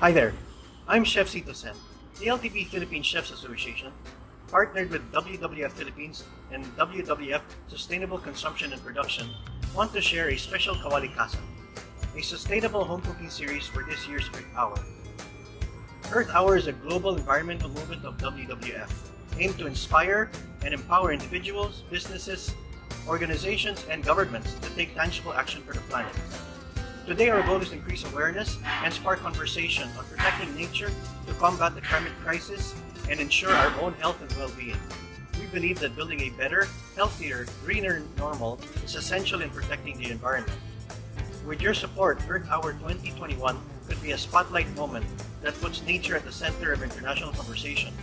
Hi there, I'm Chef Sito Senn. The LTB Philippines Chefs Association, partnered with WWF-Philippines and WWF-Sustainable Consumption and Production, want to share a special Kawali-Kasan, a sustainable home cooking series for this year's Earth Hour. Earth Hour is a global environmental movement of WWF, aimed to inspire and empower individuals, businesses, organizations, and governments to take tangible action for the planet. Today, our goal is to increase awareness and spark conversation on protecting nature to combat the climate crisis and ensure our own health and well-being. We believe that building a better, healthier, greener normal is essential in protecting the environment. With your support, Earth Hour 2021 could be a spotlight moment that puts nature at the center of international conversations.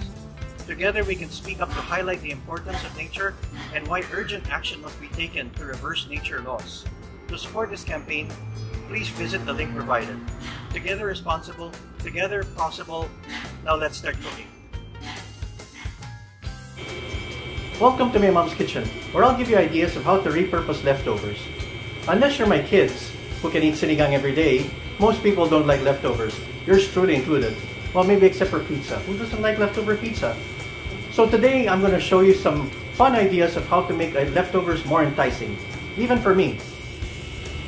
Together, we can speak up to highlight the importance of nature and why urgent action must be taken to reverse nature laws. To support this campaign, please visit the link provided. Together responsible, together possible. Now let's start cooking. Welcome to my mom's kitchen, where I'll give you ideas of how to repurpose leftovers. Unless you're my kids, who can eat sinigang every day, most people don't like leftovers, yours truly included. Well, maybe except for pizza. Who doesn't like leftover pizza? So today, I'm going to show you some fun ideas of how to make leftovers more enticing, even for me.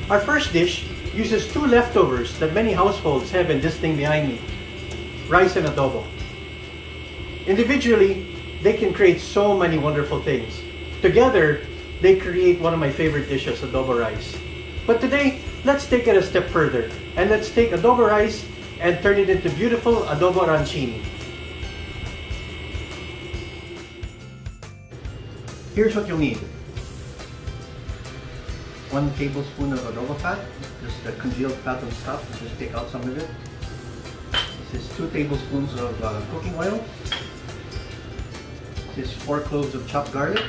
Our first dish uses two leftovers that many households have in this thing behind me: rice and adobo. Individually, they can create so many wonderful things. Together, they create one of my favorite dishes, adobo rice. But today, let's take it a step further, and let's take adobo rice and turn it into beautiful adobo arancini. Here's what you'll need. 1 tablespoon of adobo fat, just the congealed fat and stuff, just take out some of it. This is 2 tablespoons of cooking oil. This is 4 cloves of chopped garlic.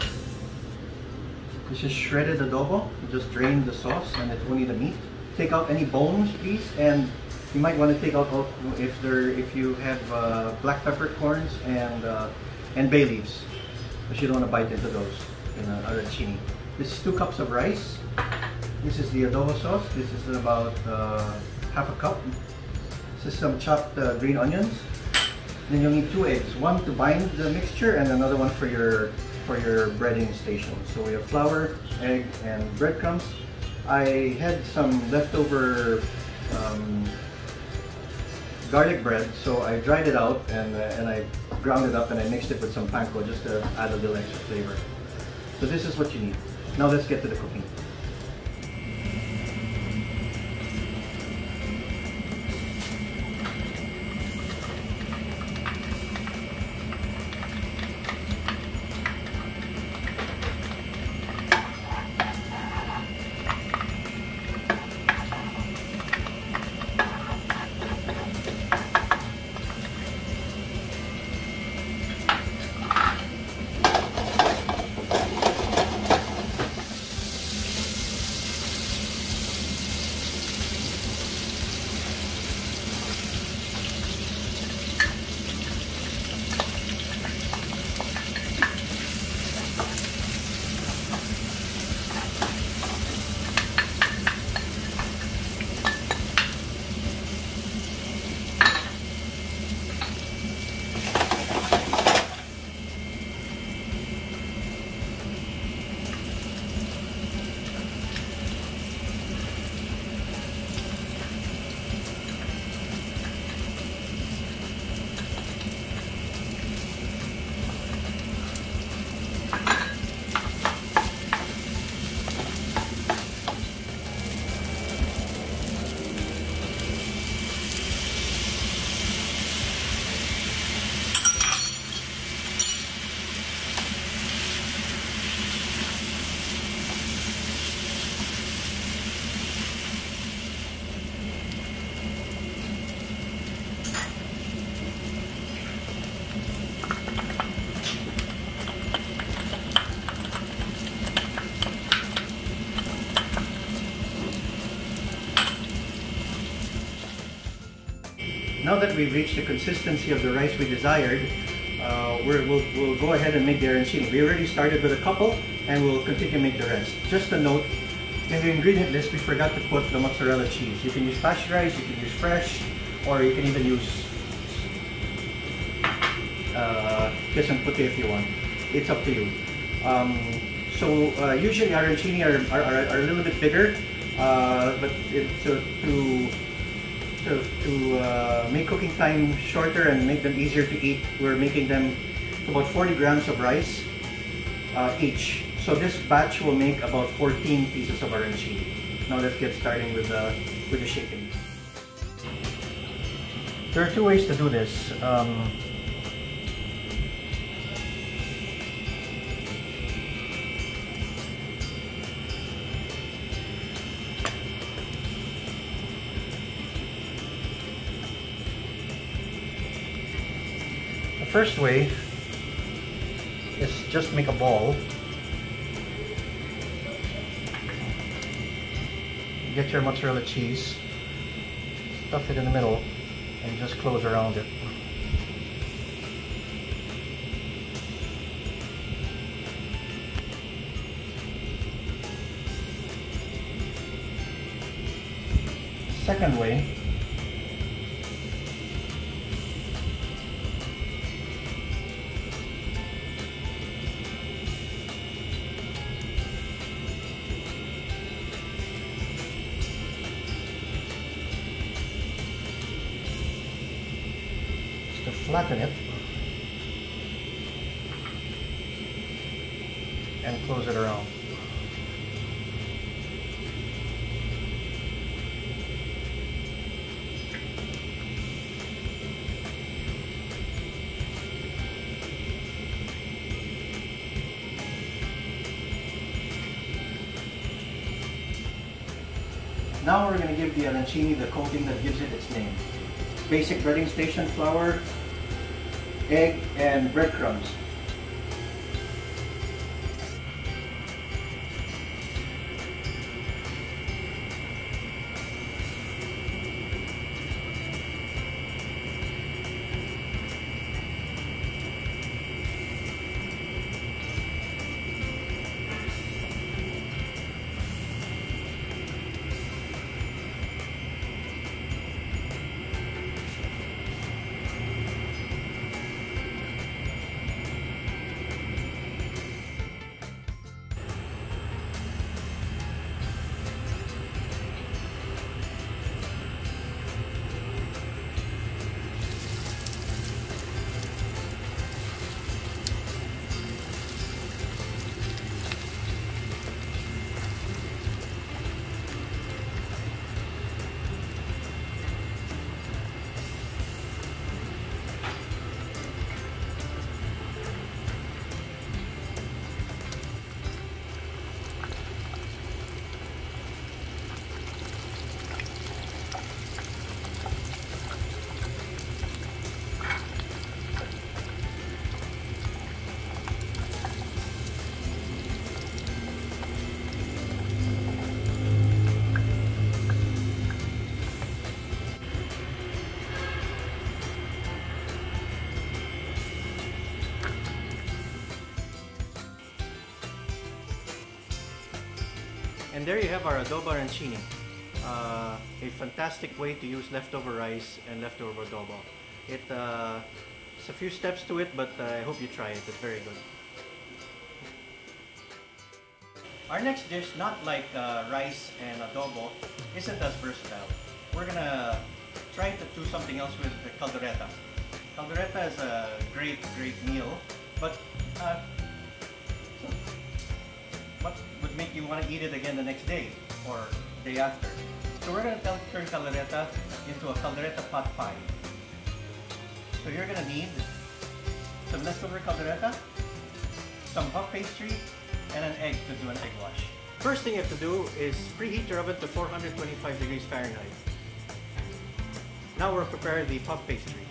This is shredded adobo. You just drain the sauce and it's only the meat. Take out any bones, please, and you might want to take out if you have black peppercorns and bay leaves, because you don't want to bite into those in an arancini. This is 2 cups of rice. This is the adobo sauce. This is about half a cup. This is some chopped green onions. Then you'll need 2 eggs, one to bind the mixture and another one for your breading station. So we have flour, egg, and breadcrumbs. I had some leftover garlic bread, so I dried it out and I ground it up and I mixed it with some panko just to add a little extra flavor. So this is what you need. Now let's get to the cooking. Now that we've reached the consistency of the rice we desired, we'll go ahead and make the arancini. We already started with a couple and we'll continue to make the rest. Just a note, in the ingredient list we forgot to put the mozzarella cheese. You can use pasteurized, you can use fresh, or you can even use queso puti if you want. It's up to you. Usually arancini are a little bit bigger, but to make cooking time shorter and make them easier to eat, we're making them about 40 grams of rice each. So this batch will make about 14 pieces of arancini. Now let's get started with the shaping. There are two ways to do this. The first way is just make a ball. Get your mozzarella cheese, stuff it in the middle, and just close around it. Second way, to flatten it and close it around. Now we're going to give the arancini the coating that gives it its name. Basic breading station flour, egg, and breadcrumbs. And there you have our adobo arancini. A fantastic way to use leftover rice and leftover adobo. It's a few steps to it, but I hope you try it. It's very good. Our next dish, not like rice and adobo, isn't as versatile. We're gonna try to do something else with the caldereta. Caldereta is a great meal, but what would make you want to eat it again the next day or day after? So we're going to turn caldereta into a caldereta pot pie. So you're going to need some leftover caldereta, some puff pastry, and an egg to do an egg wash. First thing you have to do is preheat your oven to 425 degrees Fahrenheit. Now we'll prepare the puff pastry.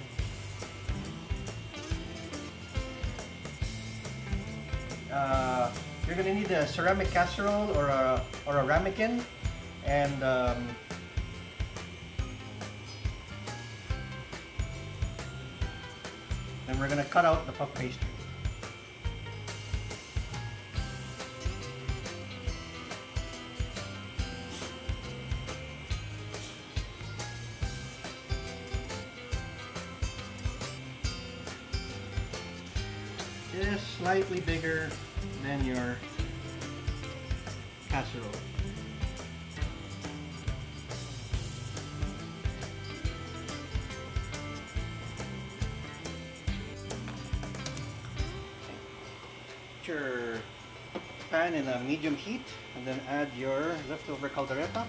You're going to need a ceramic casserole or a ramekin, and then we're going to cut out the puff pastry. just slightly bigger than your casserole. Put your pan in a medium heat and then add your leftover caldereta.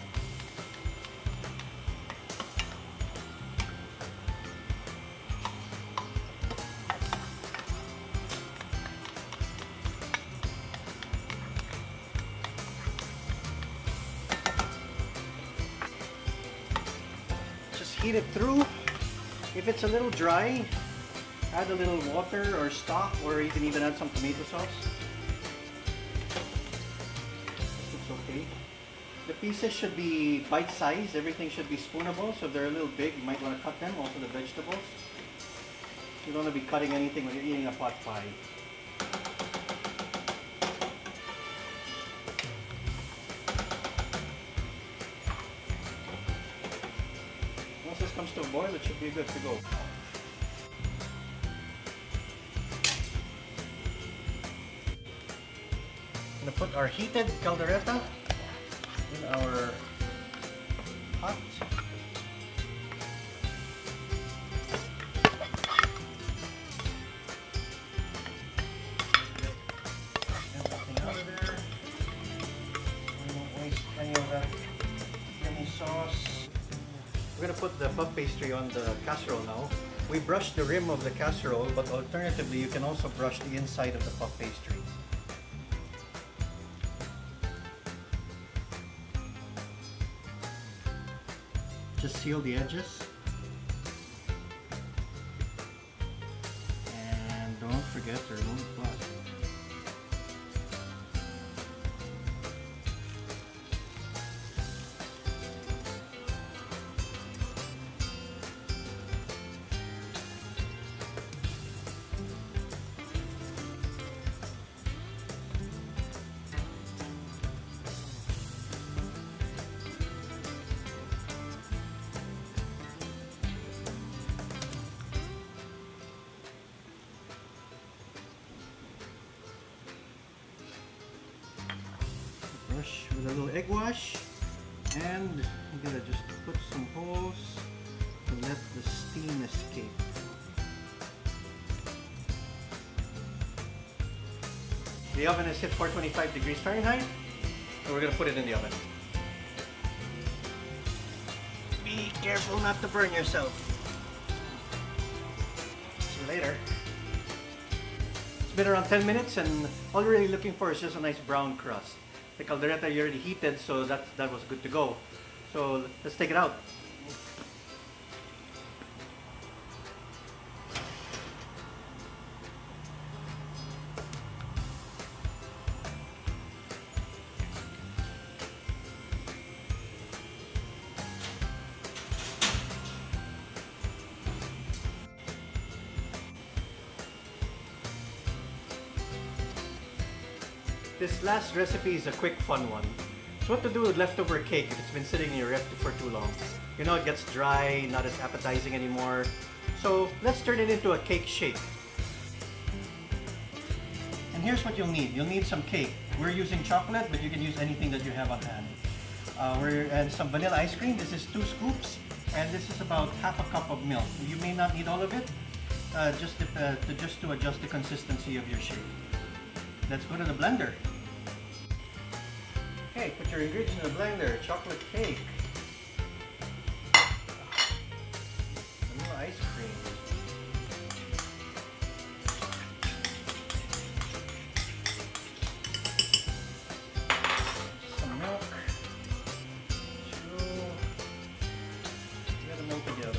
Just heat it through. If it's a little dry, add a little water or stock, or you can even add some tomato sauce. It's okay. The pieces should be bite-sized. Everything should be spoonable. So if they're a little big, you might want to cut them. Also the vegetables. You don't want to be cutting anything when you're eating a pot pie. Once this comes to a boil, it should be good to go. I'm going to put our heated caldereta in our pot. Everything out of there. We won't waste any of that yummy sauce. We're going to put the puff pastry on the casserole now. We brushed the rim of the casserole, but alternatively you can also brush the inside of the puff pastry. Just seal the edges. And don't forget to remove the plastic. Brush with a little egg wash, and I'm gonna just put some holes to let the steam escape. The oven is set 425 degrees Fahrenheit, so we're gonna put it in the oven. Be careful not to burn yourself. See you later. It's been around 10 minutes, and all we're really looking for is just a nice brown crust. The caldereta you already heated, so that was good to go. So let's take it out. This last recipe is a quick, fun one. It's what to do with leftover cake if it's been sitting in your ref for too long. You know, it gets dry, not as appetizing anymore. So let's turn it into a cake shake. And here's what you'll need. You'll need some cake. We're using chocolate, but you can use anything that you have on hand. And some vanilla ice cream. This is 2 scoops, and this is about half a cup of milk. You may not need all of it, just to adjust the consistency of your shake. Let's go to the blender. Okay, put your ingredients in the blender. Chocolate cake, vanilla ice cream, some milk, get them all together.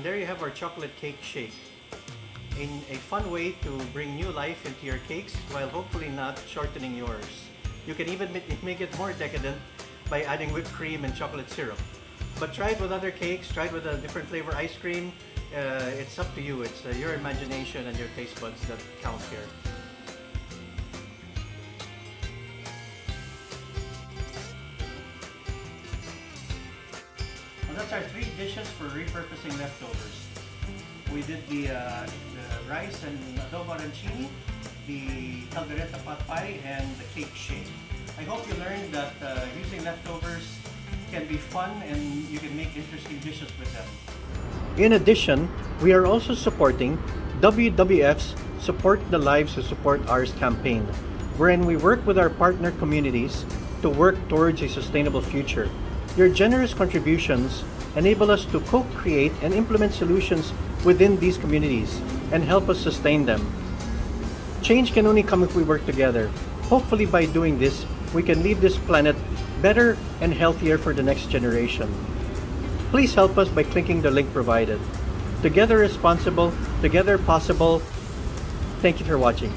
And there you have our chocolate cake shake. A fun way to bring new life into your cakes while hopefully not shortening yours. You can even make it more decadent by adding whipped cream and chocolate syrup. But try it with other cakes, try it with a different flavor ice cream. It's up to you. It's your imagination and your taste buds that count here. And that's our 3 dishes for repurposing leftovers. We did the rice and adobo arancini, the caldereta pot pie, and the cake shake. I hope you learned that using leftovers can be fun and you can make interesting dishes with them. In addition, we are also supporting WWF's Support the Lives Who Support Ours campaign, wherein we work with our partner communities to work towards a sustainable future. Your generous contributions enable us to co-create and implement solutions within these communities and help us sustain them. Change can only come if we work together. Hopefully by doing this, we can leave this planet better and healthier for the next generation. Please help us by clicking the link provided. Together responsible, together possible. Thank you for watching.